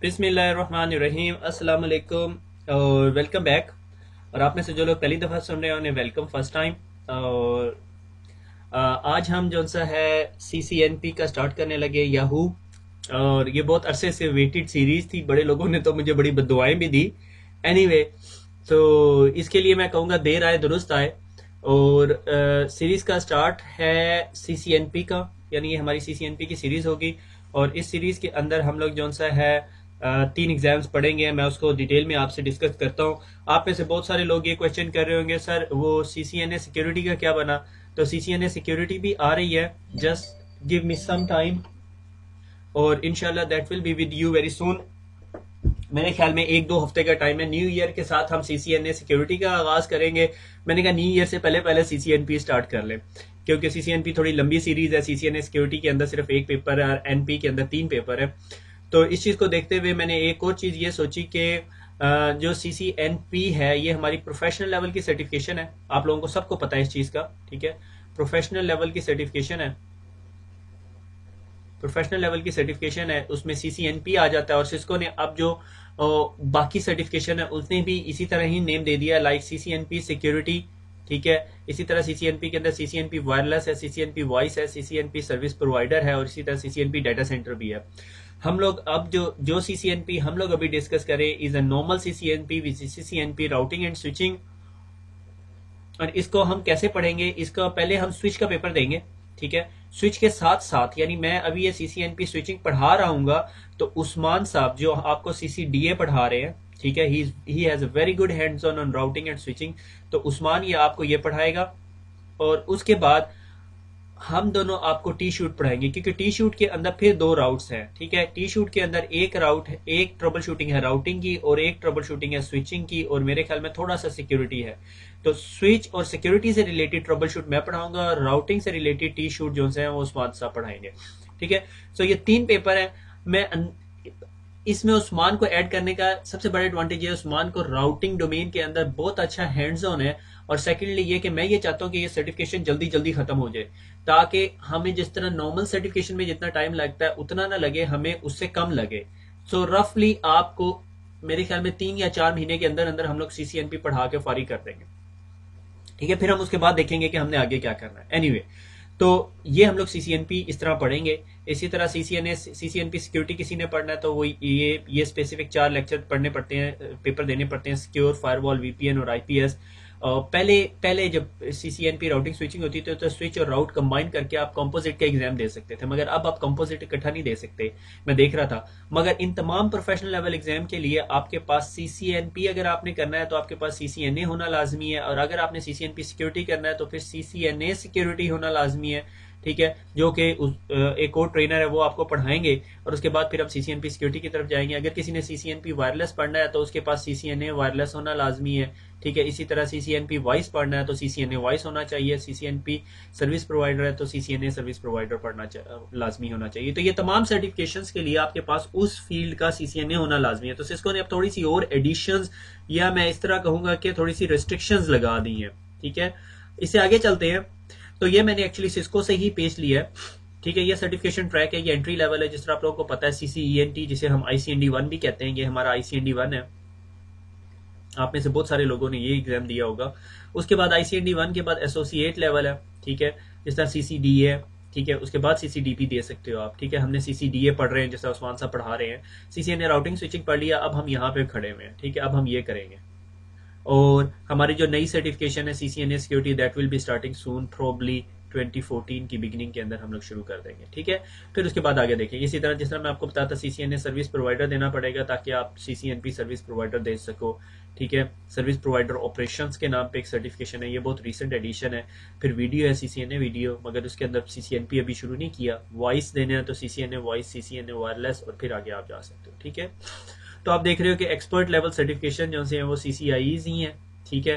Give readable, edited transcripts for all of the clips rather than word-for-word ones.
बिस्मिल्लाहिर्रहमानिर्रहीम, अस्सलाम वालेकुम और वेलकम बैक। और आप में से जो लोग पहली दफ़ा सुन रहे हैं उन्हें वेलकम फर्स्ट टाइम। और आज हम जो सा है CCNP का स्टार्ट करने लगे याहू। और ये बहुत अरसे से वेटेड सीरीज थी, बड़े लोगों ने तो मुझे बड़ी बद्दुआएं भी दी। एनीवे, तो इसके लिए मैं कहूँगा देर आए दुरुस्त आए। और सीरीज का स्टार्ट है CCNP का, यानी ये हमारी CCNP की सीरीज होगी। और इस सीरीज के अंदर हम लोग जो सा है 3 एग्जाम्स पढ़ेंगे। मैं उसको डिटेल में आपसे डिस्कस करता हूँ। आप में से बहुत सारे लोग ये क्वेश्चन कर रहे होंगे, सर वो CCNA सिक्योरिटी का क्या बना। तो CCNA सिक्योरिटी भी आ रही है, just give me some time और इंशाल्लाह that will be with you very soon. मेरे ख्याल में 1-2 हफ्ते का टाइम है। न्यू ईयर के साथ हम CCNA सिक्योरिटी का आगाज करेंगे। मैंने कहा न्यू ईयर से पहले पहले CCNP स्टार्ट कर लें, क्योंकि CCNP थोड़ी लंबी सीरीज है। CCNA सिक्योरिटी के अंदर सिर्फ 1 पेपर है और NP के अंदर 3 पेपर है। तो इस चीज को देखते हुए मैंने एक और चीज ये सोची कि जो CCNP है ये हमारी प्रोफेशनल लेवल की सर्टिफिकेशन है। आप लोगों को सबको पता है इस चीज का, ठीक है। प्रोफेशनल लेवल की सर्टिफिकेशन है, प्रोफेशनल लेवल की सर्टिफिकेशन है, उसमें CCNP आ जाता है। और सिस्को ने अब जो बाकी सर्टिफिकेशन है उसने भी इसी तरह ही नेम दे दिया, लाइक CCNP सिक्योरिटी, ठीक है। इसी तरह CCNP के अंदर CCNP वायरलेस है, CCNP वॉइस है, CCNP सर्विस प्रोवाइडर है और इसी तरह CCNP डाटा सेंटर भी है। हम लोग अब जो CCNP हम लोग अभी डिस्कस करें is a normal CCNP with CCNP routing and switching. और इसको हम कैसे पढ़ेंगे, इसका पहले हम स्विच का पेपर देंगे, ठीक है। स्विच के साथ साथ, यानी मैं अभी ये CCNP स्विचिंग पढ़ा रहा हूँ, तो उस्मान साहब जो आपको CCDA पढ़ा रहे हैं, ठीक है, he has a very good hands on routing and switching. तो उस्मान ये आपको ये पढ़ाएगा और उसके बाद हम दोनों आपको टी शूट पढ़ाएंगे, क्योंकि टी शूट के अंदर फिर 2 राउट्स हैं, ठीक है। टी शूट के अंदर एक राउट है, एक ट्रबल शूटिंग है राउटिंग की और एक ट्रबल शूटिंग है स्विचिंग की, और मेरे ख्याल में थोड़ा सा सिक्योरिटी है। तो स्विच और सिक्योरिटी से रिलेटेड ट्रबल शूट मैं पढ़ाऊंगा और राउटिंग से रिलेटेड टी शूट जो है वो उस्मान साहब पढ़ाएंगे, ठीक है। सो ये 3 पेपर है। मैं इसमें उस्मान को ऐड करने का सबसे बड़ा एडवांटेज है, उस्मान को राउटिंग डोमेन के अंदर बहुत अच्छा हैंड्स ऑन है। और सेकेंडली ये कि मैं ये चाहता हूं कि ये सर्टिफिकेशन जल्दी जल्दी खत्म हो जाए, ताकि हमें जिस तरह नॉर्मल सर्टिफिकेशन में जितना टाइम लगता है उतना ना लगे, हमें उससे कम लगे। सो रफली आपको मेरे ख्याल में 3 या 4 महीने के अंदर अंदर हम लोग CCNP पढ़ा के फारिग कर देंगे, ठीक है। फिर हम उसके बाद देखेंगे कि हमने आगे क्या करना है। एनीवे, तो ये हम लोग CCNP इस तरह पढ़ेंगे। इसी तरह CCNP सिक्योरिटी किसी ने पढ़ना है तो वो ये स्पेसिफिक 4 लेक्चर पढ़ने पड़ते हैं, पेपर देने पड़ते हैं, सिक्योर, फायरवॉल, VPN और IPS। पहले जब CCNP राउटिंग स्विचिंग होती थी तो स्विच और राउट कंबाइन करके आप कंपोजिट का एग्जाम दे सकते थे, मगर अब आप कंपोजिट इकट्ठा नहीं दे सकते, मैं देख रहा था। मगर इन तमाम प्रोफेशनल लेवल एग्जाम के लिए आपके पास CCNP अगर आपने करना है तो आपके पास CCNA होना लाजमी है, और अगर आपने CCNP सिक्योरिटी करना है तो फिर CCNA सिक्योरिटी होना लाजमी है, ठीक है। जो कि एक और ट्रेनर है वो आपको पढ़ाएंगे और उसके बाद फिर हम CCNP सिक्योरिटी की तरफ जाएंगे। अगर किसी ने CCNP वायरलेस पढ़ना है तो उसके पास CCNA वायरलेस होना लाजमी है, ठीक है। इसी तरह CCNP वॉइस पढ़ना है तो CCNA वॉइस होना चाहिए। CCNP सर्विस प्रोवाइडर है तो CCNA सर्विस प्रोवाइडर पढ़ना लाजमी होना चाहिए। तो ये तमाम सर्टिफिकेशंस के लिए आपके पास उस फील्ड का CCNA होना लाजमी है। तो सिस्को ने अब थोड़ी सी और एडिशंस, या मैं इस तरह कहूंगा कि थोड़ी सी रिस्ट्रिक्शंस लगा दी हैं, ठीक है। इससे आगे चलते हैं। तो ये मैंने एक्चुअली सिस्को से ही पेश लिया है, ठीक है। ये सर्टिफिकेशन ट्रैक है, ये एंट्री लेवल है, जिस तरह आप लोगों को पता है CCENT जिसे हम ICND1 भी कहते हैं, ये हमारा ICND1 है। आप में से बहुत सारे लोगों ने ये एग्जाम दिया होगा। उसके बाद ICND1 के बाद एसोसिएट लेवल है, ठीक है, जिस तरह CCDA है, ठीक है। उसके बाद CCDP दे सकते हो आप, ठीक है। हमने CCDA पढ़ रहे हैं जैसा उस्मान साहब पढ़ा रहे हैं। CCNA राउटिंग स्विचिंग पढ़ लिया, अब हम यहाँ पे खड़े हुए हैं, ठीक है। अब हम ये करेंगे और हमारी जो नई सर्टिफिकेशन है CCNA security, that will be starting soon, probably 2014 की बिगिनिंग के अंदर हम लोग शुरू कर देंगे, ठीक है। फिर उसके बाद आगे देखेंगे। इसी तरह जिस तरह मैं आपको बताता CCNA सर्विस प्रोवाइडर देना पड़ेगा ताकि आप CCNP सर्विस प्रोवाइडर दे सको, ठीक है। सर्विस प्रोवाइडर ऑपरेशंस के नाम पे एक सर्टिफिकेशन है, ये बहुत रिसेंट एडिशन है। फिर वीडियो है CCNA वीडियो, मगर उसके अंदर CCNP अभी शुरू नहीं किया। वॉइस देने हैं तो CCNA वॉइस, CCNA वायरलेस, और फिर आगे आप जा सकते हो, ठीक है। तो आप देख रहे हो कि एक्सपर्ट लेवल सर्टिफिकेशन जो है वो CCIEs ही हैं, ठीक है।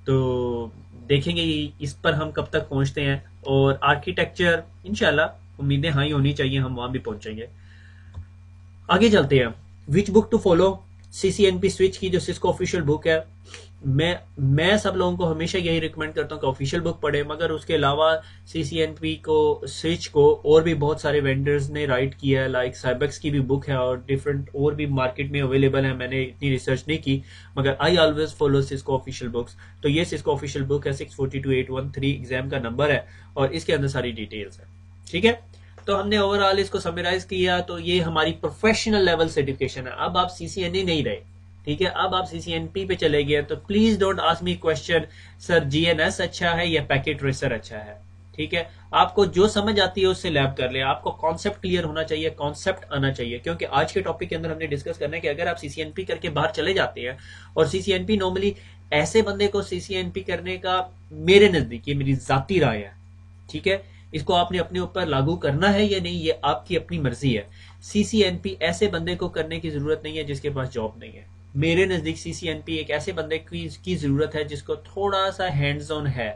तो देखेंगे इस पर हम कब तक पहुंचते हैं। और आर्किटेक्चर इंशाल्लाह उम्मीदें हाई होनी चाहिए, हम वहां भी पहुंचेंगे। आगे चलते हैं। Which book to follow, CCNP switch की जो सिस्को ऑफिशियल बुक है, मैं सब लोगों को हमेशा यही रिकमेंड करता हूँ कि ऑफिशियल बुक पढ़े, मगर उसके अलावा CCNP को स्विच को और भी बहुत सारे वेंडर्स ने राइट किया है, लाइक साइबेक्स की भी बुक है और डिफरेंट और भी मार्केट में अवेलेबल है। मैंने इतनी रिसर्च नहीं की, मगर I always follow Cisco official books. तो ये सिस्को ऑफिशियल बुक है, 642813 एग्जाम का नंबर है और इसके अंदर सारी डिटेल्स है। ठीक है, तो हमने ओवरऑल इसको समराइज किया। तो ये हमारी प्रोफेशनल लेवल सर्टिफिकेशन है। अब आप CCNA नहीं रहे, ठीक है, अब आप CCNP पे चले गए। तो please don't ask me question sir GNS अच्छा है या पैकेट ट्रेसर अच्छा है। ठीक है, आपको जो समझ आती है उससे लैब कर ले, आपको कॉन्सेप्ट क्लियर होना चाहिए, कॉन्सेप्ट आना चाहिए। क्योंकि आज के टॉपिक के अंदर हमने डिस्कस करना है कि अगर आप CCNP करके बाहर चले जाते हैं, और CCNP नॉर्मली ऐसे बंदे को CCNP करने का, मेरे नजदीक, ये मेरी जाती राय है, ठीक है, इसको आपने अपने ऊपर लागू करना है या नहीं ये आपकी अपनी मर्जी है। CCNP ऐसे बंदे को करने की जरूरत नहीं है जिसके पास जॉब नहीं है। मेरे नजदीक CCNP एक ऐसे बंदे की जरूरत है जिसको थोड़ा सा हैंड्स ऑन है।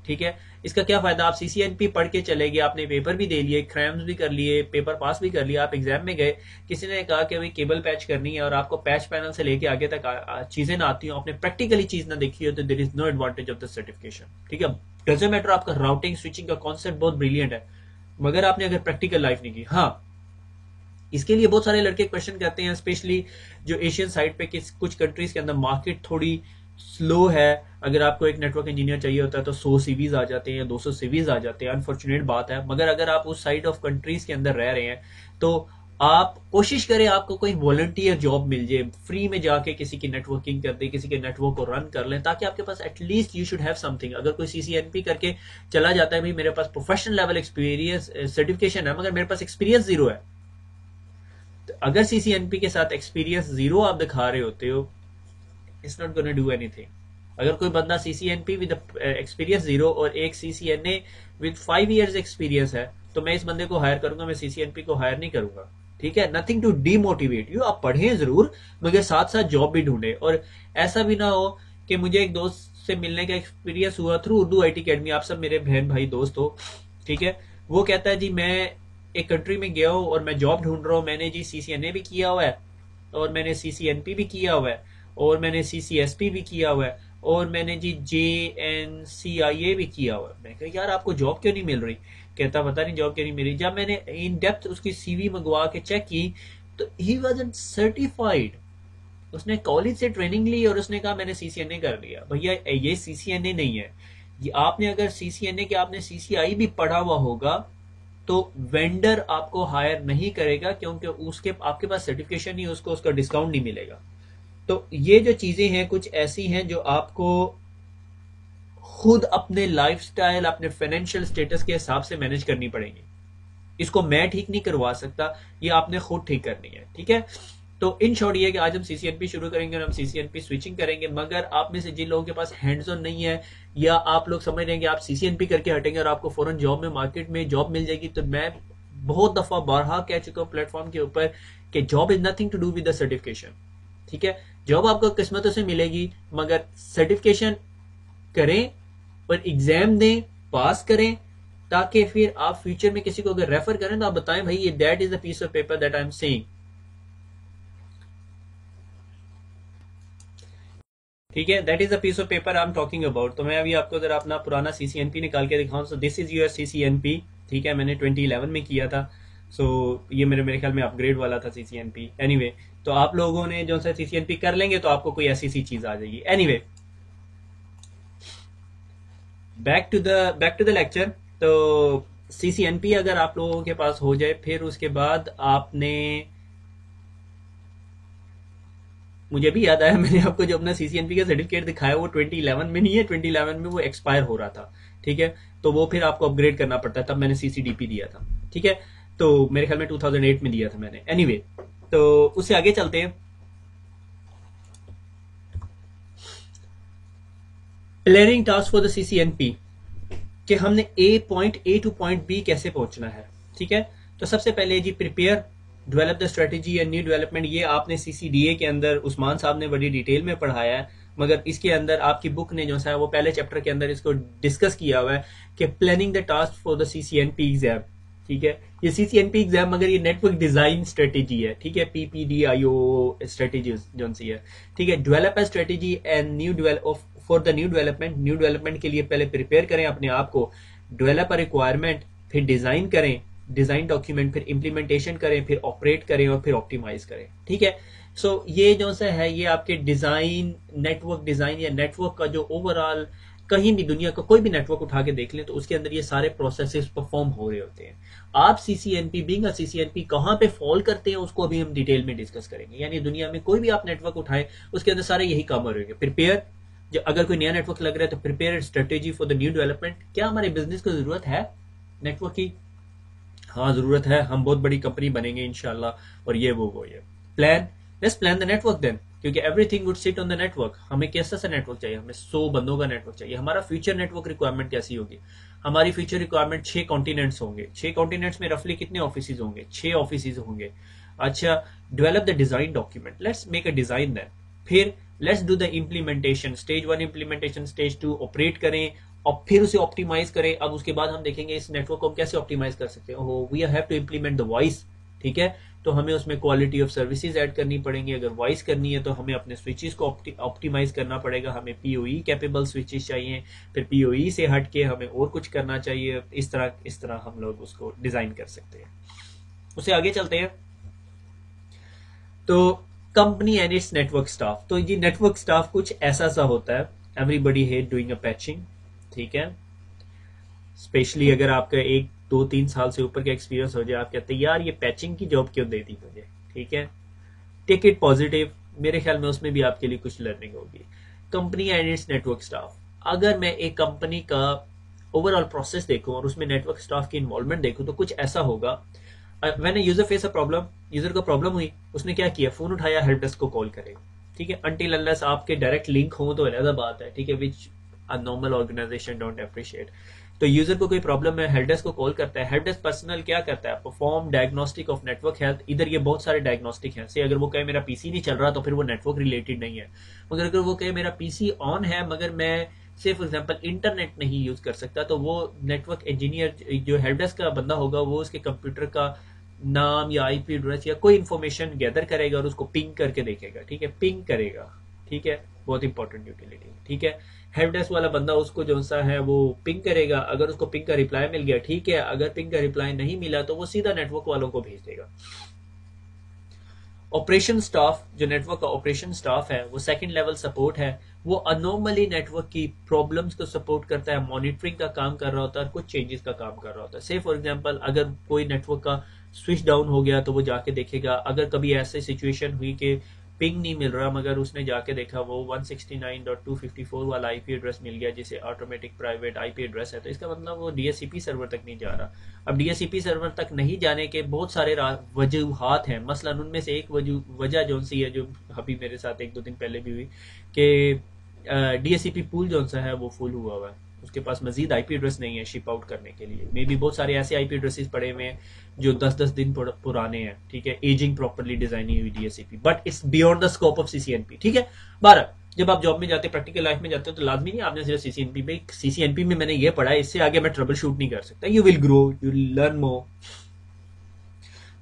ठीक है, इसका क्या फायदा, आप CCNP पढ़ के चले गए, आपने पेपर भी दे लिए, क्रैम्स भी कर लिए, पेपर पास भी कर लिया, आप एग्जाम में गए, किसी ने कहा कि भाई केबल पैच करनी है और आपको पैच पैनल से लेके आगे तक चीजें ना आती हो, आपने प्रैक्टिकली चीज ना देखी हो, तो there is no advantage of the certification. ठीक है, डजंट मैटर, आपका राउटिंग स्विचिंग का कॉन्सेप्ट बहुत ब्रिलियंट है, मगर आपने अगर प्रैक्टिकल लाइफ नहीं की। हाँ, इसके लिए बहुत सारे लड़के क्वेश्चन करते हैं, स्पेशली जो एशियन साइड पे कुछ कंट्रीज के अंदर मार्केट थोड़ी स्लो है। अगर आपको एक नेटवर्क इंजीनियर चाहिए होता है तो 100 सीवीज आ जाते हैं या 200 सीवीज आ जाते हैं, अनफॉर्चुनेट बात है। मगर अगर आप उस साइड ऑफ कंट्रीज के अंदर रह रहे हैं तो आप कोशिश करें आपको कोई वॉलंटियर जॉब मिल जाए, फ्री में जाके किसी की नेटवर्किंग कर दे, किसी के नेटवर्क को रन कर लें, ताकि आपके पास at least you should have something. अगर कोई CCNP करके चला जाता है, भाई मेरे पास प्रोफेशनल लेवल एक्सपीरियंस सर्टिफिकेशन है मगर मेरे पास एक्सपीरियंस जीरो है, तो अगर CCNP के साथ एक्सपीरियंस जीरो आप दिखा रहे होते हो, it's not gonna do anything. अगर कोई बंदा CCNP विद एक्सपीरियंस जीरो और एक CCNA विद 5 इयर्स एक्सपीरियंस है, तो मैं इस बंदे को हायर करूंगा, मैं CCNP को हायर नहीं करूंगा। ठीक है, नथिंग टू डीमोटिवेट यू, आप पढ़ें जरूर मगर साथ साथ जॉब भी ढूंढे। और ऐसा भी ना हो कि मुझे एक दोस्त से मिलने का एक्सपीरियंस हुआ थ्रू उर्दू IT अकेडमी, आप सब मेरे बहन भाई दोस्त हो, ठीक है, वो कहता है जी मैं एक कंट्री में गया हूँ और मैं जॉब ढूंढ रहा हूँ, मैंने जी CCNA भी किया हुआ है और मैंने CCNP भी किया हुआ है और मैंने CCSP भी किया हुआ है और मैंने जी JNCIA भी किया हुआ है। मैं कहा यार आपको जॉब क्यों नहीं मिल रही? कहता पता नहीं जॉब क्यों नहीं मिल रही। जब मैंने इन डेप्थ उसकी CV मंगवा के चेक की तो ही वाजंट सर्टिफाइड। उसने कॉलेज से ट्रेनिंग ली और उसने कहा मैंने CCNA कर लिया। भैया ये CCNA नहीं है, ये आपने अगर CCNA के आपने CCI भी पढ़ा हुआ होगा तो वेंडर आपको हायर नहीं करेगा, क्योंकि उसके आपके पास सर्टिफिकेशन नहीं, उसको उसका डिस्काउंट नहीं मिलेगा। तो ये जो चीजें हैं कुछ ऐसी हैं जो आपको खुद अपने लाइफस्टाइल, अपने फाइनेंशियल स्टेटस के हिसाब से मैनेज करनी पड़ेगी। इसको मैं ठीक नहीं करवा सकता, ये आपने खुद ठीक करनी है। ठीक है, तो इन शॉर्ट ये कि आज हम CCNP शुरू करेंगे और हम CCNP स्विचिंग करेंगे। मगर आप में से जिन लोगों के पास हैंड्स ऑन नहीं है या आप लोग समझ रहे हैं कि आप CCNP करके हटेंगे और आपको फौरन जॉब में मार्केट में जॉब मिल जाएगी, तो मैं बहुत दफा बारहा कह चुका हूँ प्लेटफॉर्म के ऊपर कि job is nothing to do with the certification. ठीक है, जॉब आपको किस्मतों से मिलेगी, मगर सर्टिफिकेशन करें और एग्जाम दें, पास करें, ताकि फिर आप फ्यूचर में किसी को अगर रेफर करें तो आप बताएं भाई ये that is the piece of paper that I am saying. ठीक है, that is the piece of paper I am talking about. तो मैं अभी आपको जरा अपना पुराना CCNP निकाल के दिखाऊं। So this is your CCNP। ठीक है, मैंने 2011 में किया था। सो ये मेरे ख्याल में अपग्रेड वाला था CCNP। एनीवे, तो आप लोगों ने जो सा CCNP कर लेंगे तो आपको कोई ऐसी सी चीज आ जाएगी। Anyway, back to the lecture. तो CCNP अगर आप लोगों के पास हो जाए, फिर उसके बाद आपने, मुझे भी याद आया मैंने आपको जो अपना CCNP का सर्टिफिकेट दिखाया वो 2011 में नहीं है, 2011 में वो एक्सपायर हो रहा था। ठीक है, तो वो फिर आपको अपग्रेड करना पड़ता है, तब मैंने CCDP दिया था। ठीक है, तो मेरे ख्याल में 2008 में दिया था मैंने। एनीवे, तो उससे आगे चलते हैं। Planning task for the CCNP कि हमने point A to point B कैसे पहुंचना है। ठीक है, तो सबसे पहले जी prepare, develop the strategy and new development. ये आपने CCDA के अंदर उस्मान साहब ने बड़ी डिटेल में पढ़ाया है, मगर इसके अंदर आपकी बुक ने जो है वो पहले चैप्टर के अंदर इसको डिस्कस किया हुआ है कि planning the task for the CCNP exam. ठीक है। ये CCNP एग्जाम मगर ये नेटवर्क डिजाइन स्ट्रेटेजी है, ठीक है, PPDIO स्ट्रेटेजी जो सी है, ठीक है। Develop strategy and new develop for the new development के लिए पहले प्रिपेयर करें अपने आप को, डेवलप रिक्वायरमेंट, फिर डिजाइन करें, डिजाइन डॉक्यूमेंट, फिर इम्प्लीमेंटेशन करें, फिर ऑपरेट करें और फिर ऑप्टिमाइज करें, ठीक है। सो ये जो सा है ये आपके डिजाइन, नेटवर्क डिजाइन या नेटवर्क का जो ओवरऑल, कहीं भी दुनिया का कोई भी नेटवर्क उठा के देख लें तो उसके अंदर ये सारे प्रोसेसेस परफॉर्म हो रहे होते हैं। आप CCNP बीइंग अ CCNP कहां पे फॉल करते हैं उसको अभी हम डिटेल में डिस्कस करेंगे। यानी दुनिया में कोई भी आप नेटवर्क उठाएं उसके अंदर सारे यही काम हो रहे हैं। प्रिपेयर, अगर कोई नया नेटवर्क लग रहा है तो prepare strategy for the new development. क्या हमारे बिजनेस को जरूरत है नेटवर्क की? हाँ जरूरत है, हम बहुत बड़ी कंपनी बनेंगे इंशाल्लाह और ये वो ये plan, let's plan the network then, क्योंकि everything would sit on the network. हमें कैसा सा नेटवर्क चाहिए? हमें 100 बंदों का नेटवर्क चाहिए। हमारा फ्यूचर नेटवर्क रिक्वायरमेंट कैसी होगी? हमारी फ्यूचर रिक्वायरमेंट 6 कॉन्टिनेंट्स होंगे। 6 कॉन्टिनेंट्स में रफली कितने ऑफिस होंगे? 6 ऑफिस होंगे। अच्छा, develop the design document, let's make a design then, फिर let's do the implementation, stage 1 implementation, stage 2 operate करें और फिर उसे ऑप्टिमाइज करें। अब उसके बाद हम देखेंगे इस नेटवर्क को हम कैसे ऑप्टिमाइज कर सकते हैं। We have to implement the voice, ठीक है, तो हमें उसमें क्वालिटी ऑफ सर्विसेज ऐड करनी पड़ेंगी। अगर वॉइस करनी है तो हमें अपने स्विचेस को ऑप्टिमाइज करना पड़ेगा। हमें PoE कैपेबल स्विचेस चाहिए, फिर PoE से हट के हमें और कुछ करना चाहिए। इस तरह हम लोग उसको डिजाइन कर सकते हैं। उससे आगे चलते हैं। तो company and its network staff, तो ये नेटवर्क स्टाफ कुछ ऐसा सा होता है, everybody hate doing a patching, ठीक है। स्पेशली अगर आपका 1, 2, 3 साल से ऊपर का एक्सपीरियंस हो जाए, आप कहते हैं यार ये पैचिंग की जॉब क्यों दे दी मुझे, ठीक है। टेक इट पॉजिटिव, मेरे ख्याल में उसमें भी आपके लिए कुछ लर्निंग होगी। Company and its network staff, अगर मैं एक कंपनी का ओवरऑल प्रोसेस देखूं और उसमें नेटवर्क स्टाफ की इन्वॉल्वमेंट देखूं तो कुछ ऐसा होगा। When user face a problem, user को प्रॉब्लम हुई, उसने क्या किया? फोन उठाया, हेल्प डेस्क को कॉल करेगा, ठीक है। अनटिल अनलेस आपके डायरेक्ट लिंक हो तो अलग बात है, ठीक है, which a normal organization don't appreciate. तो यूजर को कोई प्रॉब्लम है, हेल्प डेस्क को कॉल करता है। हेल्प डेस्क पर्सनल क्या करता है? Perform diagnostic of network health. इधर ये बहुत सारे डायग्नोस्टिक हैं। से अगर वो कहे मेरा पीसी नहीं चल रहा तो फिर वो नेटवर्क रिलेटेड नहीं है। मगर अगर वो कहे मेरा पीसी ऑन है मगर मैं से फॉर एग्जांपल इंटरनेट नहीं यूज कर सकता, तो वो नेटवर्क इंजीनियर जो हेल्प डेस्क का बंदा होगा वो उसके कंप्यूटर का नाम या IP एड्रेस या कोई इंफॉर्मेशन गैदर करेगा और उसको पिंग करके देखेगा, ठीक है, पिंग करेगा, ठीक है, बहुत इंपॉर्टेंट यूटिलिटी, ठीक है। हेल्प डेस्क वाला बंदा उसको जो सा है वो पिंग करेगा, अगर उसको पिंग का रिप्लाई मिल गया ठीक है, अगर पिंग का रिप्लाई नहीं मिला तो वो सीधा नेटवर्क वालों को भेज देगा। ऑपरेशन स्टाफ, जो नेटवर्क का ऑपरेशन स्टाफ है वो सेकंड लेवल सपोर्ट है। वो अनॉर्मली नेटवर्क की प्रॉब्लम्स को सपोर्ट करता है, मॉनिटरिंग का काम कर रहा होता है और कुछ चेंजेस का काम कर रहा होता है। से फॉर एग्जांपल अगर कोई नेटवर्क का स्विच डाउन हो गया तो वो जाके देखेगा। अगर कभी ऐसी सिचुएशन हुई कि पिंग नहीं मिल रहा मगर उसने जाके देखा वो 169.254 वाला IP एड्रेस मिल गया जिसे ऑटोमेटिक प्राइवेट IP एड्रेस है, तो इसका मतलब वो DHCP सर्वर तक नहीं जा रहा। अब DHCP सर्वर तक नहीं जाने के बहुत सारे वजूहात हैं। मसलन उनमें से एक वजह जो सी है, जो अभी मेरे साथ 1-2 दिन पहले भी हुई कि DHCP पूल जो सा है वो फुल हुआ हुआ है, उसके पास मजीद IP एड्रेस नहीं है शिप आउट करने के लिए। मे बी बहुत सारे ऐसे IP एड्रेसेस पड़े हुए हैं जो 10-10 दिन पुराने हैं, ठीक है, एजिंग प्रॉपर्ली डिजाइन हुई DHCP, but it's beyond the scope of CCNP, ठीक है। 12 जब आप जॉब में जाते, प्रैक्टिकल लाइफ में जाते हो तो लाजमी नहीं आपने सिर्फ CCNP में मैंने ये पढ़ा है, इससे आगे मैं ट्रबल शूट नहीं कर सकता। You will grow, you will learn more.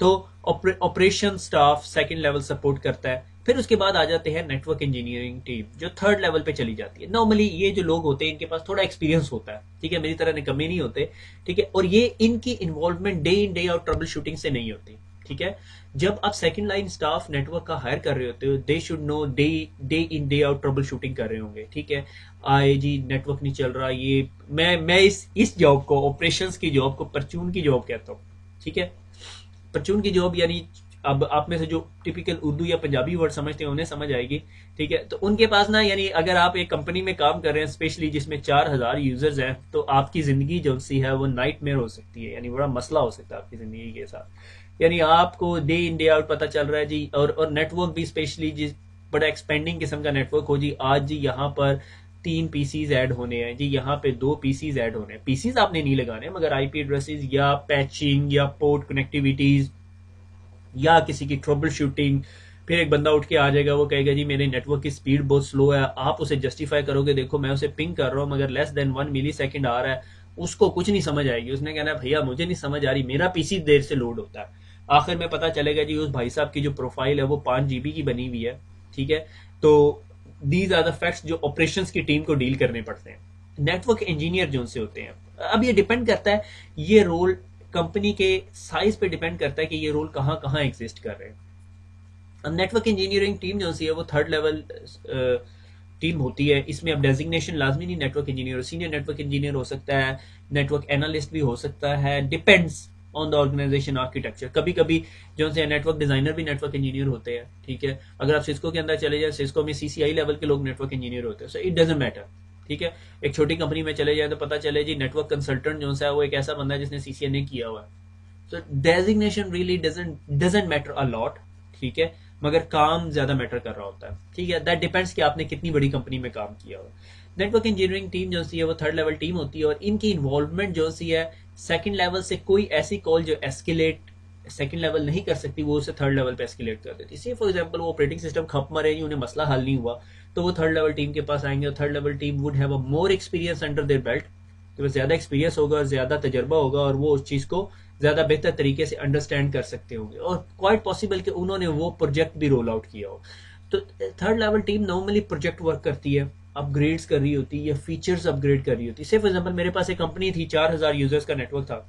तो operation staff second level support करता है। फिर उसके बाद आ जाते हैं नेटवर्क इंजीनियरिंग टीम जो थर्ड लेवल पे चली जाती है। नॉर्मली ये जो लोग होते हैं इनके पास थोड़ा एक्सपीरियंस होता है, ठीक है, मेरी तरह निकम्मे नहीं होते, ठीक है, और ये इनकी involvement day in day out trouble shooting से नहीं होती, ठीक है। जब आप सेकंड लाइन स्टाफ नेटवर्क का हायर कर रहे होते हो, they should know day in day out trouble shooting कर रहे होंगे, ठीक है। आए जी नेटवर्क नहीं चल रहा, ये मैं इस जॉब को, ऑपरेशंस की जॉब को परचून की जॉब कहता हूँ, ठीक है। परचून की जॉब यानी अब आप में से जो टिपिकल उर्दू या पंजाबी वर्ड समझते हैं उन्हें समझ आएगी, ठीक है। तो उनके पास ना, यानी अगर आप एक कंपनी में काम कर रहे हैं स्पेशली जिसमें 4000 यूजर्स हैं, तो आपकी जिंदगी जो सी है वो नाइटमेयर हो सकती है, यानी बड़ा मसला हो सकता है आपकी जिंदगी के साथ। यानी आपको डे इन डे आउट पता चल रहा है जी, और नेटवर्क भी स्पेशली जिस बड़ा एक्सपेंडिंग किस्म का नेटवर्क हो जी, आज जी यहाँ पर 3 PCs ऐड होने हैं जी, यहाँ पे 2 PCs ऐड होने हैं। PCs आपने नहीं लगाने मगर IP एड्रेसेस या पैचिंग या पोर्ट कनेक्टिविटीज या किसी की ट्रबल शूटिंग। फिर एक बंदा उठ के आ जाएगा, वो कहेगा जी मेरे नेटवर्क की स्पीड बहुत स्लो है, आप उसे जस्टिफाई करोगे, देखो मैं उसे पिंग कर रहा हूँ मगर लेस देन 1 मिली सेकेंड आ रहा है, उसको कुछ नहीं समझ आएगी, उसने कहना है भैया मुझे नहीं समझ आ रही, मेरा पीसी देर से लोड होता है। आखिर में पता चलेगा जी उस भाई साहब की जो प्रोफाइल है वो 5 GB की बनी हुई है, ठीक है। तो दीज आर द फैक्ट्स जो ऑपरेशंस की टीम को डील करने पड़ते हैं। नेटवर्क इंजीनियर जो उनसे होते हैं, अब ये डिपेंड करता है, ये रोल कंपनी के साइज पे डिपेंड करता है कि ये रोल कहाँ कहाँ एग्जिस्ट कर रहे हैं। अब नेटवर्क इंजीनियरिंग टीम जो सी है वो 3rd लेवल टीम होती है। इसमें अब डेजिग्नेशन लाजमी नहीं network engineer, senior network engineer हो सकता है, नेटवर्क एनालिस्ट भी हो सकता है, depends on the organisation architecture. कभी कभी जो से नेटवर्क डिजाइनर भी नेटवर्क इंजीनियर होते हैं, ठीक है। अगर आप सिस्को के अंदर चले जाए, सिस्को में सीसीआई लेवल के लोग नेटवर्क इंजीनियर होते हैं, सो इट डजंट मैटर, ठीक है। एक छोटी कंपनी में चले जाए तो पता चले जी नेटवर्क कंसल्टेंट जो है वो एक ऐसा बंदा है जिसने सीसीएनए किया हुआ है। So designation really doesn't matter a lot, ठीक है, मगर काम ज्यादा मैटर कर रहा होता है, ठीक है। दैट डिपेंड्स कि आपने कितनी बड़ी कंपनी में काम किया हो। नेटवर्क इंजीनियरिंग टीम जो सी है वो 3rd लेवल टीम होती है, और इनकी इन्वॉल्वमेंट जो सी है 2nd लेवल से कोई ऐसी कॉल जो एस्केलेट 2nd लेवल नहीं कर सकती, वो उसे 3rd लेवल पे एस्केलेट कर देती है। फॉर एग्जांपल वो ऑपरेटिंग सिस्टम खप मरे, उन्हें मसला हल नहीं हुआ, तो वो 3rd लेवल टीम के पास आएंगे, और 3rd level team would have a more experience under their belt, तो ज्यादा एक्सपीरियंस होगा, ज्यादा तजर्बा होगा, और वो उस चीज को ज्यादा बेहतर तरीके से अंडरस्टैंड कर सकते होंगे, और क्वाइट पॉसिबल कि उन्होंने वो प्रोजेक्ट भी रोल आउट किया हो। तो 3rd level team normally project work करती है, अपग्रेड्स कर रही होती है, या फीचर्स अपग्रेड कर रही होती है। से फॉर एग्जांपल मेरे पास एक कंपनी थी, 4000 यूजर्स का नेटवर्क था।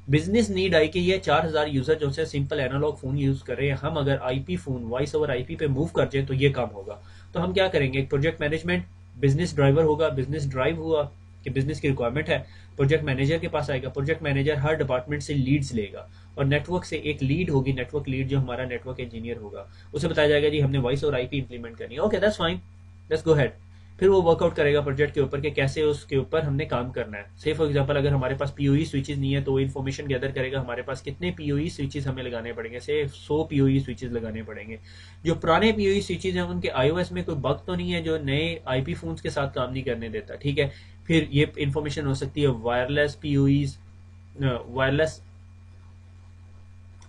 बिजनेस नीड आई कि ये 4000 यूजर जो से सिंपल एनालॉग फोन यूज कर रहे हैं, हम अगर IP phone voice over IP पे मूव कर जाए तो ये काम होगा। तो हम क्या करेंगे, एक प्रोजेक्ट मैनेजमेंट बिजनेस ड्राइवर होगा, बिजनेस ड्राइव हुआ कि बिजनेस की रिक्वायरमेंट है, प्रोजेक्ट मैनेजर के पास आएगा, प्रोजेक्ट मैनेजर हर डिपार्टमेंट से लीड्स लेगा, और नेटवर्क से एक लीड होगी, नेटवर्क लीड जो हमारा नेटवर्क इंजीनियर होगा, उसे बताया जाएगा जी हमने वॉइस और आईपी इंप्लीमेंट करनी है, okay that's fine, let's go head. फिर वो वर्कआउट करेगा प्रोजेक्ट के ऊपर कि कैसे उसके ऊपर हमने काम करना है। से फॉर एग्जांपल अगर हमारे पास पीओई स्विचेस नहीं है तो वो इन्फॉर्मेशन गैदर करेगा हमारे पास कितने पीओई स्विचेस हमें लगाने पड़ेंगे, से 100 पीओई स्विचेस लगाने पड़ेंगे। जो पुराने पीओई स्विचेस हैं उनके आईओएस में कोई बग तो नहीं है जो नए आईपी फोन्स के साथ काम नहीं करने देता, ठीक है। फिर ये इन्फॉर्मेशन हो सकती है wireless PoEs, wireless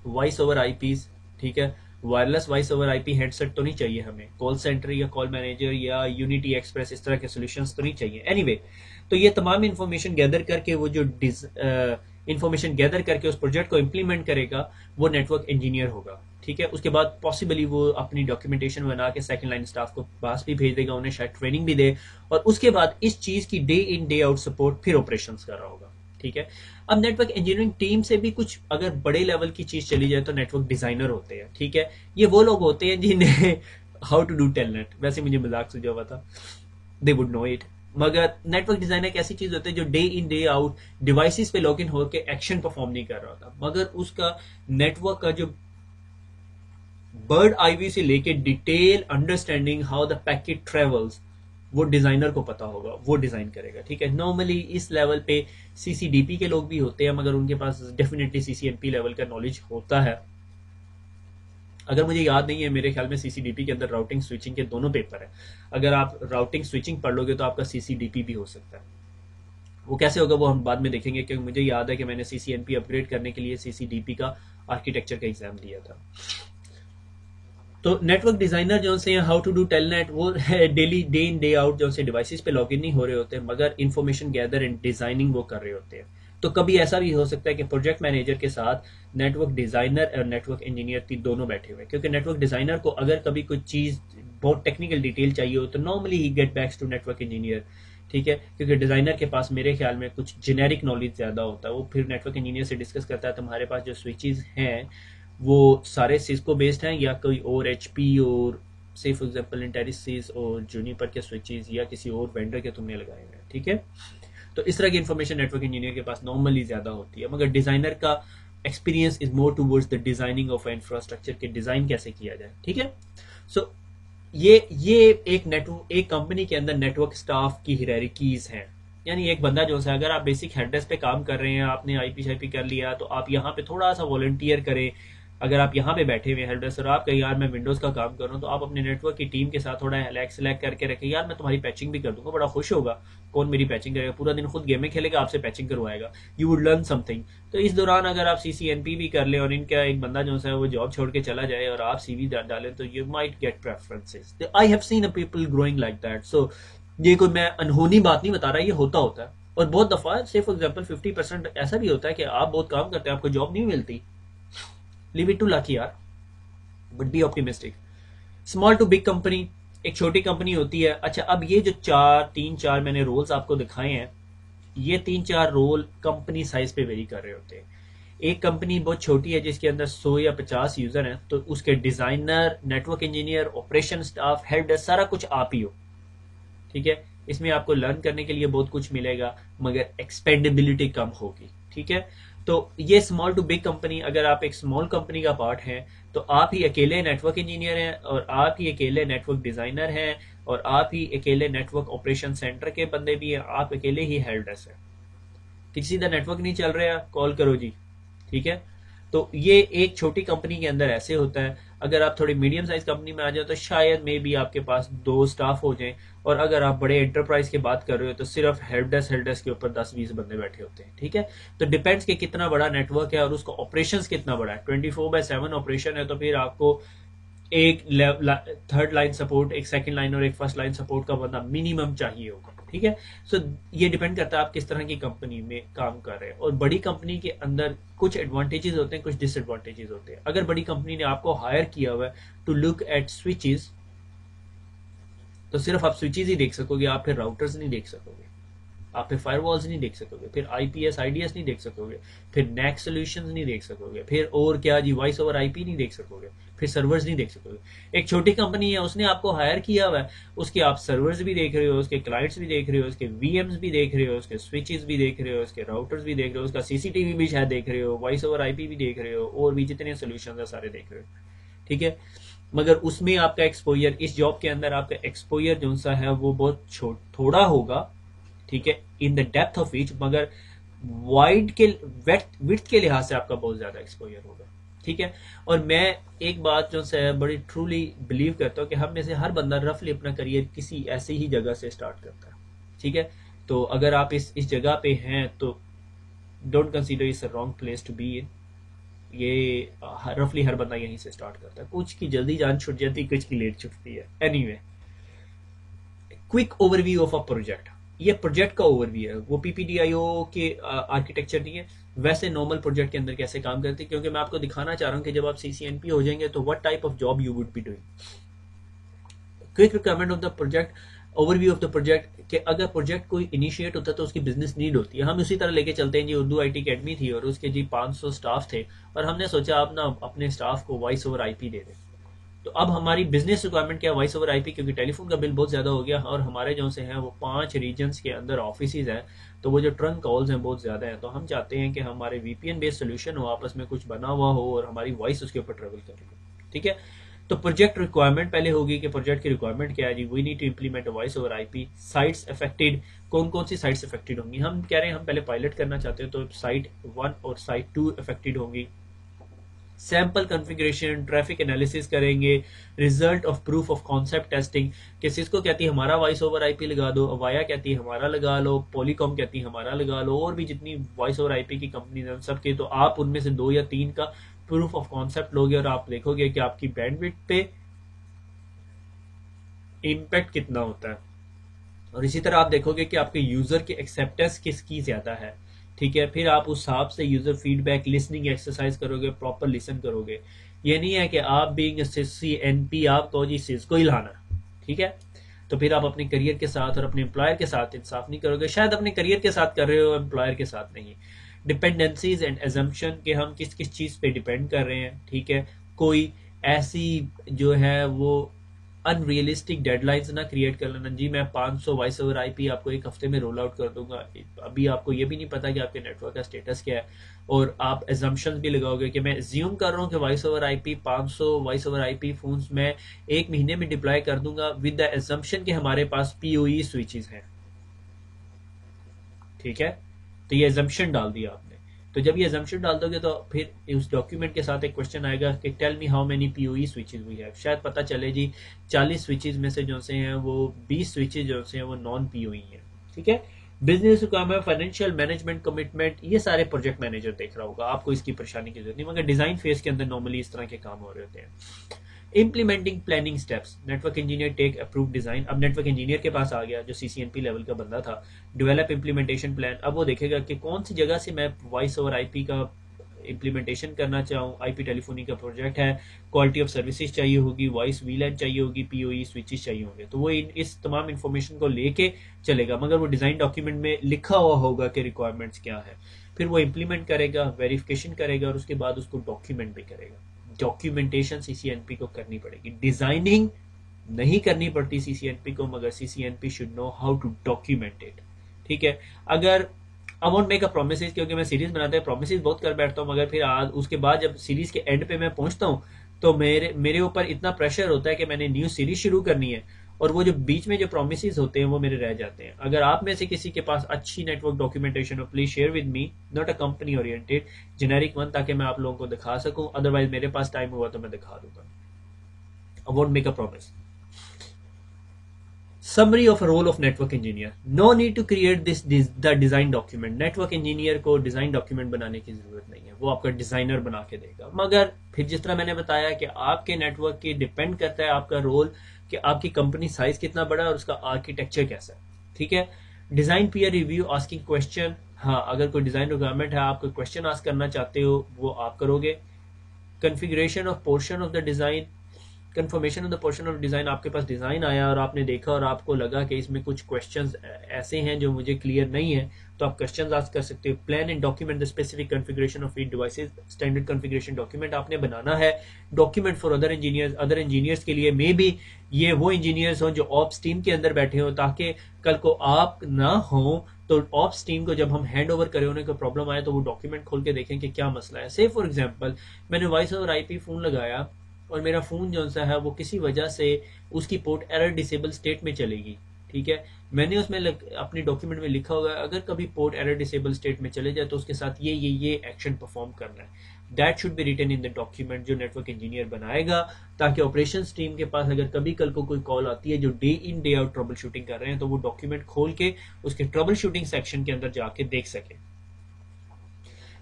voice over IPs, ठीक है। Wireless voice over IP headset तो नहीं चाहिए हमें, कॉल सेंटर या कॉल मैनेजर या यूनिटी एक्सप्रेस इस तरह के सॉल्यूशंस तो नहीं चाहिए। एनीवे, तो ये तमाम इन्फॉर्मेशन गैदर करके वो जो इन्फॉर्मेशन गैदर करके उस प्रोजेक्ट को इंप्लीमेंट करेगा वो नेटवर्क इंजीनियर होगा, ठीक है। उसके बाद पॉसिबली वो अपनी डॉक्यूमेंटेशन बना के 2nd लाइन स्टाफ को पास भी भेज देगा, उन्हें शायद ट्रेनिंग भी दे, और उसके बाद इस चीज की day in day out support फिर ऑपरेशंस कर रहा होगा, ठीक है। अब नेटवर्क इंजीनियरिंग टीम से भी कुछ अगर बड़े लेवल की चीज चली जाए तो नेटवर्क डिजाइनर होते हैं, ठीक है। ये वो लोग होते हैं जिन्हें हाउ टू डू टेलनेट, वैसे मुझे मजाक सुझा हुआ था, दे वुड नो इट, मगर नेटवर्क डिजाइनर एक ऐसी चीज होती है जो day in day out devices पे लॉग इन होकर एक्शन परफॉर्म नहीं कर रहा होता, मगर उसका नेटवर्क का जो बर्ड आईवी से लेके detail understanding how the packet travels वो डिजाइनर को पता होगा, वो डिजाइन करेगा, ठीक है। नॉर्मली इस लेवल पे सीसीडीपी के लोग भी होते हैं, मगर उनके पास डेफिनेटली सीसीएनपी लेवल का नॉलेज होता है। अगर मुझे याद नहीं है, मेरे ख्याल में सीसीडीपी के अंदर राउटिंग स्विचिंग के दोनों पेपर है। अगर आप राउटिंग स्विचिंग पढ़ लोगे तो आपका सीसीडीपी भी हो सकता है। वो कैसे होगा वो हम बाद में देखेंगे, क्योंकि मुझे याद है कि मैंने सीसीएनपी अपग्रेड करने के लिए सीसीडीपी का आर्किटेक्चर का एग्जाम दिया था। तो नेटवर्क डिजाइनर जो से हाउ टू डू टेलनेट, वो daily day in day out जो से डिवाइसेस पे लॉगिन नहीं हो रहे होते, मगर इंफॉर्मेशन गैदर एंड डिजाइनिंग वो कर रहे होते हैं। तो कभी ऐसा भी हो सकता है कि प्रोजेक्ट मैनेजर के साथ नेटवर्क डिजाइनर और नेटवर्क इंजीनियर दोनों बैठे हुए, क्योंकि नेटवर्क डिजाइनर को अगर कभी कोई चीज बहुत टेक्निकल डिटेल चाहिए हो तो normally he get backs to network engineer, ठीक है, क्योंकि डिजाइनर के पास मेरे ख्याल में कुछ जेनेरिक नॉलेज ज्यादा होता है। वो फिर नेटवर्क इंजीनियर से डिस्कस करता है तुम्हारे पास जो स्विचेस हैं वो सारे सिस्को बेस्ड हैं या कोई और एचपी और से फॉर एग्जांपल इंटेरिसिस और जूनिपर के स्विचेस या किसी और वेंडर के तुमने लगाए हुए हैं, ठीक है। तो इस तरह की इन्फॉर्मेशन नेटवर्क इंजीनियर के पास नॉर्मली ज्यादा होती है, मगर डिजाइनर का experience is more towards the designing of infrastructure के डिजाइन कैसे किया जाए, ठीक है। सो ये एक कंपनी के अंदर नेटवर्क स्टाफ की हिरारिकीज हैं, यानी एक बंदा जो है अगर आप बेसिक हेडडेस्क पे काम कर रहे हैं, आपने आईपी शाईपी कर लिया, तो आप यहाँ पे थोड़ा सा वॉलंटियर करें। अगर आप यहाँ पे बैठे हुए हेल्पडेस्क और आप कहीं यार मैं विंडोज का काम कर रहा हूँ, तो आप अपने नेटवर्क की टीम के साथ थोड़ा सेलेक्ट करके रखें, यार मैं तुम्हारी पैचिंग भी कर दूंगा, बड़ा खुश होगा। कौन मेरी पैचिंग करेगा, पूरा दिन खुद गेम में खेलेगा, आपसे पैचिंग करवाएगा, यू वुड लर्न समथिंग। तो इस दौरान अगर आप सीसीएनपी भी कर ले और इनका एक बंदा जो है वो जॉब छोड़ के चला जाए और आप सीवी डालें, तो you might get preferences. I have seen a people growing like that. So ये कोई मैं अनहोनी बात नहीं बता रहा, ये होता है, और बहुत दफा से फॉर एग्जाम्पल 50% ऐसा भी होता है कि आप बहुत काम करते हैं, आपको जॉब नहीं मिलती, लीव इट टू लक यार, but be optimistic. Small to big company, एक छोटी कंपनी होती है। अच्छा, अब ये जो तीन चार मैंने रोल्स आपको दिखाए हैं, ये 3-4 रोल कंपनी साइज पे वेरी कर रहे होते हैं। एक कंपनी बहुत छोटी है जिसके अंदर 100 या 50 यूजर हैं, तो उसके designer, network engineer, operation staff, help desk, सारा कुछ आप ही हो, ठीक है। इसमें आपको लर्न करने के लिए बहुत कुछ मिलेगा, मगर एक्सपेंडेबिलिटी कम होगी, ठीक है। तो ये स्मॉल टू बिग कंपनी, अगर आप एक स्मॉल कंपनी का पार्ट हैं तो आप ही अकेले नेटवर्क इंजीनियर हैं, और आप ही अकेले नेटवर्क डिजाइनर हैं, और आप ही अकेले नेटवर्क ऑपरेशन सेंटर के बंदे भी हैं, आप अकेले ही हेल्प डेस्क है। किसी का नेटवर्क नहीं चल रहा, कॉल करो जी, ठीक है। तो ये एक छोटी कंपनी के अंदर ऐसे होता है। अगर आप थोड़ी मीडियम साइज कंपनी में आ जाओ तो शायद मे बी आपके पास 2 स्टाफ हो जाएं, और अगर आप बड़े एंटरप्राइज की बात कर रहे हो तो सिर्फ हेल्प डेस्क के ऊपर 10-20 बंदे बैठे होते हैं, ठीक है। तो डिपेंड्स कि कितना बड़ा नेटवर्क है और उसका ऑपरेशंस कितना बड़ा है। 24/7 ऑपरेशन है तो फिर आपको एक थर्ड लाइन सपोर्ट, एक सेकंड लाइन और एक फर्स्ट लाइन सपोर्ट का बंदा मिनिमम चाहिए होगा, ठीक है। सो ये डिपेंड करता है आप किस तरह की कंपनी में काम कर रहे हैं। और बड़ी कंपनी के अंदर कुछ एडवांटेजेस होते हैं, कुछ डिसएडवांटेजेस होते हैं। अगर बड़ी कंपनी ने आपको हायर किया हुआ है टू लुक एट स्विचेस, तो सिर्फ आप स्विचेस ही देख सकोगे, आप फिर राउटर्स नहीं देख सकोगे, आप फिर फायरवॉल्स नहीं देख सकोगे, फिर आईपीएस आईडीएस नहीं देख सकोगे, फिर नेक सॉल्यूशंस नहीं देख सकोगे, फिर और क्या जी, वॉइस ओवर आईपी नहीं देख सकोगे, फिर सर्वर्स नहीं देख सकोगे। एक छोटी कंपनी है, उसने आपको हायर किया हुआ है, उसके आप सर्वर्स भी देख रहे हो, उसके क्लाइंट्स भी देख रहे हो, उसके वीएम्स भी देख रहे हो, उसके स्विचेस भी देख रहे हो, उसके राउटर्स भी देख रहे हो, उसका सीसीटीवी भी शायद देख रहे हो, वॉइस ओवर आईपी भी देख रहे हो, और भी जितने सोल्यूशन है सारे देख रहे हो, ठीक है। मगर उसमें आपका एक्सपोजर, इस जॉब के अंदर आपका एक्सपोजर जो सा है वो बहुत थोड़ा होगा, ठीक है, in the depth of each, मगर वाइड के विड्थ के लिहाज से आपका बहुत ज्यादा एक्सपोजर होगा, ठीक है। और मैं एक बात जो है बड़ी ट्रूली बिलीव करता हूँ कि हम में से हर बंदा रफली अपना करियर किसी ऐसी ही जगह से स्टार्ट करता है, ठीक है। तो अगर आप इस जगह पे हैं तो don't consider it's a wrong place to be in. ये रफली हर बंदा यहीं से स्टार्ट करता है, कुछ की जल्दी जान छुट जाती है, कुछ की लेट छुटती है। Anyway, quick overview of a project, ये प्रोजेक्ट का ओवरव्यू है, वो पीपीडीआईओ के आर्किटेक्चर नहीं है, वैसे नॉर्मल प्रोजेक्ट के अंदर कैसे काम करते हैं, क्योंकि मैं आपको दिखाना चाह रहा हूं कि जब आप सीसीएनपी हो जाएंगे तो what type of job you would be doing. Quick requirement of the project, overview of the project, कि अगर प्रोजेक्ट कोई इनिशिएट होता है तो उसकी बिजनेस नीड होती है। हम उसी तरह लेके चलते हैं जी, उर्दू आईटी अकेडमी थी और उसके जी 500 स्टाफ थे, और हमने सोचा अब ना अपने स्टाफ को वॉइस ओवर आईपी दे दें। तो अब हमारी बिजनेस रिक्वायरमेंट क्या है, वॉइस ओवर आईपी, क्योंकि टेलीफोन का बिल बहुत ज्यादा हो गया और हमारे जो से हैं वो 5 रीजन्स के अंदर ऑफिस हैं, तो वो जो ट्रंक कॉल्स हैं बहुत ज्यादा हैं। तो हम चाहते हैं कि हमारे वीपीएन बेस्ड सोल्यूशन हो, आपस में कुछ बना हुआ हो और हमारी वॉइस उसके ऊपर ट्रेवल कर रही हो, ठीक है। तो प्रोजेक्ट रिक्वायरमेंट पहले होगी कि प्रोजेक्ट की रिक्वायरमेंट क्या है जी, we need to implement voice over IP. Sites affected, कौन कौन सी साइट्स अफेक्टेड होंगी, हम कह रहे हैं हम पहले पायलट करना चाहते हैं, तो साइट 1 और साइट 2 अफेक्टेड होंगी। सैंपल कॉन्फ़िगरेशन, ट्रैफिक एनालिसिस करेंगे, result of proof of concept testing, कि सिस्को कहती है हमारा वॉइस ओवर आईपी लगा दो, अवाया कहती है हमारा लगा लो, पॉलीकॉम कहती है हमारा लगा लो, और भी जितनी वॉइस ओवर आईपी की कंपनी है सबके, तो आप उनमें से 2 या 3 का प्रूफ ऑफ कॉन्सेप्ट लोगे और आप देखोगे कि आपकी बैंडविड्थ पे इम्पैक्ट कितना होता है। और इसी तरह आप देखोगे कि आपके यूजर की एक्सेप्टेंस किसकी ज्यादा है, ठीक है। फिर आप उस हिसाब से यूजर फीडबैक लिसनिंग एक्सरसाइज करोगे, प्रॉपर लिसन करोगे। ये नहीं है कि आप बीइंग सीसीएनपी आप कहो जी सिस्को ही लाना, ठीक है। तो फिर आप अपने करियर के साथ और अपने एम्प्लॉयर के साथ इंसाफ नहीं करोगे, शायद अपने करियर के साथ कर रहे हो, एम्प्लॉयर के साथ नहीं। डिपेंडेंसीज एंड एजम्पशन, के हम किस किस चीज पे डिपेंड कर रहे हैं, ठीक है। कोई ऐसी जो है वो अनरियलिस्टिक डेडलाइंस ना क्रिएट कर लेना जी, मैं 500 वॉइस ओवर आईपी आपको एक हफ्ते में रोल आउट कर दूंगा। अभी आपको ये भी नहीं पता कि आपके नेटवर्क का स्टेटस क्या है, और आप एजम्पशंस भी लगाओगे कि मैं एज्यूम कर रहा हूँ कि voice over IP 500 voice over IP phones में 1 महीने में डिप्लॉय कर दूंगा, विद द एजम्पशन कि हमारे पास पीओई स्विचेस हैं, ठीक है। तो ये एजम्पशन डाल दिया आपने। तो जब ये एजम्पशन डाल दोगे तो फिर उस डॉक्यूमेंट के साथ एक क्वेश्चन आएगा कि tell me how many PoE switches we have. शायद पता चले जी 40 स्विचेस में से जो से हैं वो 20 स्विचेस जो से हैं वो नॉन पीओई हैं, ठीक है। Business requirement, financial management, commitment, ये सारे प्रोजेक्ट मैनेजर देख रहा होगा, आपको इसकी परेशानी की जरूरत नहीं, मगर डिजाइन फेज के अंदर नॉर्मली इस तरह के काम हो रहे होते हैं। Implementing planning steps, network engineer take approve design. अब नेटवर्क इंजीनियर के पास आ गया जो CCNP लेवल का बंदा था, डेवलप इम्प्लीमेंटेशन प्लान। अब वो देखेगा कि कौन सी जगह से मैं वॉइस ओवर IP का इम्प्लीमेंटेशन करना चाहूँ, IP टेलीफोनी का प्रोजेक्ट है, क्वालिटी ऑफ सर्विसेज चाहिए होगी, वॉइस वीलैन चाहिए होगी, PoE स्विचेस चाहिए होंगे, तो वो इस तमाम इन्फॉर्मेशन को लेके चलेगा, मगर वो डिजाइन डॉक्यूमेंट में लिखा हुआ होगा कि रिक्वायरमेंट्स क्या है। फिर वो इम्प्लीमेंट करेगा, वेरिफिकेशन करेगा और उसके बाद उसको डॉक्यूमेंट भी करेगा। डॉक्यूमेंटेशन CCNP को करनी पड़ेगी, डिजाइनिंग नहीं करनी पड़ती CCNP को, मगर CCNP should know how to document it. ठीक है, अगर I won't make a promises, क्योंकि मैं सीरीज बनाते हैं प्रोमिसेस बहुत कर बैठता हूँ, मगर फिर आज उसके बाद जब सीरीज के एंड पे मैं पहुंचता हूँ तो मेरे ऊपर इतना प्रेशर होता है कि मैंने न्यू सीरीज शुरू करनी है, और वो जो बीच में जो प्रोमिसेस होते हैं वो मेरे रह जाते हैं। अगर आप में से किसी के पास अच्छी नेटवर्क डॉक्यूमेंटेशन हो, please share with me, not a company oriented, generic one, ताकि मैं आप लोगों को दिखा सकूं। अदरवाइज मेरे पास टाइम हुआ तो मैं दिखा दूंगा। आई won't make a promise. Summary of a role of network engineer. No need to create the design document. Network engineer को डिजाइन डॉक्यूमेंट बनाने की जरूरत नहीं है, वो आपका डिजाइनर बना के देगा। मगर फिर जिस तरह मैंने बताया कि आपके नेटवर्क की डिपेंड करता है आपका रोल, कि आपकी कंपनी साइज कितना बड़ा है और उसका आर्किटेक्चर कैसा है। ठीक है, design peer review, asking question. हाँ, अगर कोई डिजाइन रिक्वायरमेंट है, आप कोई क्वेश्चन आस्क करना चाहते हो, वो आप करोगे। Configuration of portion of the design, confirmation of the portion of design. आपके पास डिजाइन आया और आपने देखा और आपको लगा कि इसमें कुछ क्वेश्चंस ऐसे हैं जो मुझे क्लियर नहीं है, तो आप क्वेश्चंस आस्क कर सकते हो। Plan and document the specific configuration of each devices. Standard configuration document आपने बनाना है। डॉक्यूमेंट फॉर अदर इंजीनियर्स के लिए, मे बी ये वो इंजीनियर्स हों जो ऑप्स टीम के अंदर बैठे हो, ताकि कल को आप ना हो तो ऑप्स टीम को जब हम हैंड ओवर करें, उन्हें कोई प्रॉब्लम आए तो वो डॉक्यूमेंट खोल के देखें कि क्या मसला है। से फॉर एग्जाम्पल, मैंने वॉइस ओवर IP फोन लगाया और मेरा फोन जो सा है वो किसी वजह से उसकी पोर्ट एरर डिसेबल स्टेट में चलेगी। ठीक है, मैंने उसमें अपने डॉक्यूमेंट में लिखा होगा अगर कभी पोर्ट एरर डिसेबल स्टेट में चले जाए तो उसके साथ ये एक्शन परफॉर्म करना है। That should be written in the document जो नेटवर्क इंजीनियर बनाएगा, ताकि ऑपरेशंस टीम के पास अगर कभी कल को कोई कॉल आती है जो day in day out trouble shooting कर रहे हैं, तो वो डॉक्यूमेंट खोल के उसके ट्रबल शूटिंग सेक्शन के अंदर जाके देख सके।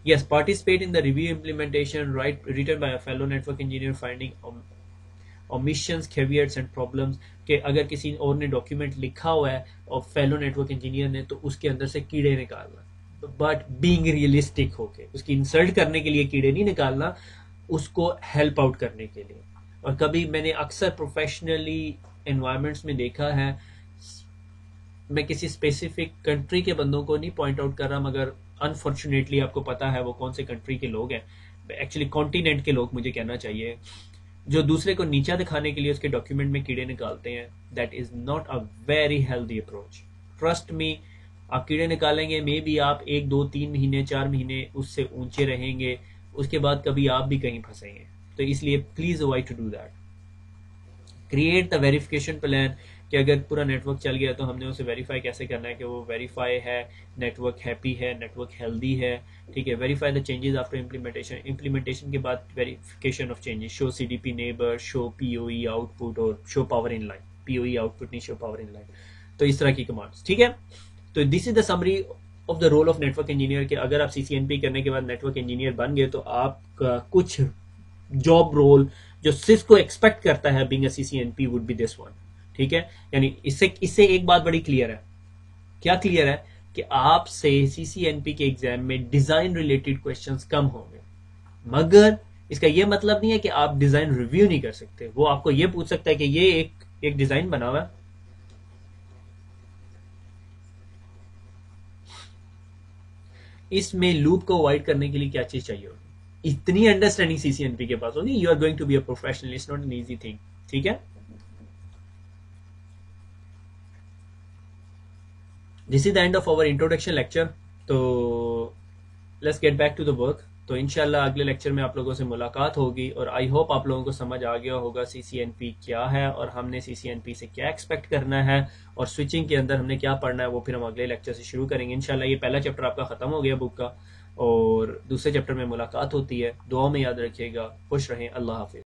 Yes, participate in the review implementation, written by a fellow network engineer, finding omissions, caveats and problems। कि अगर किसी और ने डॉक्यूमेंट लिखा हुआ है और फेलो नेटवर्क इंजीनियर ने, तो उसके अंदर से कीड़े निकालना, बट बीइंग रियलिस्टिक होके, उसकी इंसल्ट करने के लिए कीड़े नहीं निकालना, उसको हेल्प आउट करने के लिए। और कभी मैंने अक्सर प्रोफेशनली एनवायरमेंट्स में देखा है, मैं किसी स्पेसिफिक कंट्री के बंदों को नहीं पॉइंट आउट कर रहा, मगर अनफॉर्चुनेटली आपको पता है वो कौन से कंट्री के लोग हैं, एक्चुअली कॉन्टिनेंट के लोग मुझे कहना चाहिए, जो दूसरे को नीचा दिखाने के लिए उसके डॉक्यूमेंट में कीड़े निकालते हैं। That is not a very healthy approach. Trust me, आप कीड़े निकालेंगे, मे बी आप 1 2 3 महीने 4 महीने उससे ऊंचे रहेंगे, उसके बाद कभी आप भी कहीं फंसेंगे। तो इसलिए please avoid to do that. Create the verification plan, कि अगर पूरा नेटवर्क चल गया तो हमने उसे वेरीफाई कैसे करना है कि वो वेरीफाई है, नेटवर्क हैप्पी है, नेटवर्क हेल्दी है। ठीक है, verify the changes after implementation के बाद verification of changes, show CDP neighbour, show PoE output और show power in line. PoE output नहीं, शो पावर इन लाइन। तो इस तरह की कमांड्स। ठीक है, तो this is the summary of the role of network engineer. कि अगर आप CCNP करने के बाद नेटवर्क इंजीनियर बन गए तो आपका कुछ जॉब रोल जो सिस्को एक्सपेक्ट करता है being a CCNP would be this one. ठीक है, यानी इससे एक बात बड़ी क्लियर है। क्या क्लियर है? कि आपसे CCNP के एग्जाम में डिजाइन रिलेटेड क्वेश्चंस कम होंगे, मगर इसका यह मतलब नहीं है कि आप डिजाइन रिव्यू नहीं कर सकते। वो आपको यह पूछ सकता है कि ये एक डिजाइन बना हुआ है, इसमें लूप को अवॉइड करने के लिए क्या चीज चाहिए होगी, इतनी अंडरस्टैंडिंग CCNP के पास होगी, you are going to be a professional, it's not an easy thing. ठीक है, this is the end of our introduction lecture. तो let's get back to the work. तो इंशाल्लाह अगले लेक्चर में आप लोगों से मुलाकात होगी, और आई होप आप लोगों को समझ आ गया होगा CCNP क्या है और हमने CCNP से क्या एक्सपेक्ट करना है, और स्विचिंग के अंदर हमने क्या पढ़ना है वो फिर हम अगले लेक्चर से शुरू करेंगे इंशाल्लाह। ये पहला चैप्टर आपका खत्म हो गया बुक का, और दूसरे चैप्टर में मुलाकात होती है। दुआ में याद रखिएगा, खुश रहें, अल्लाह हाफिज।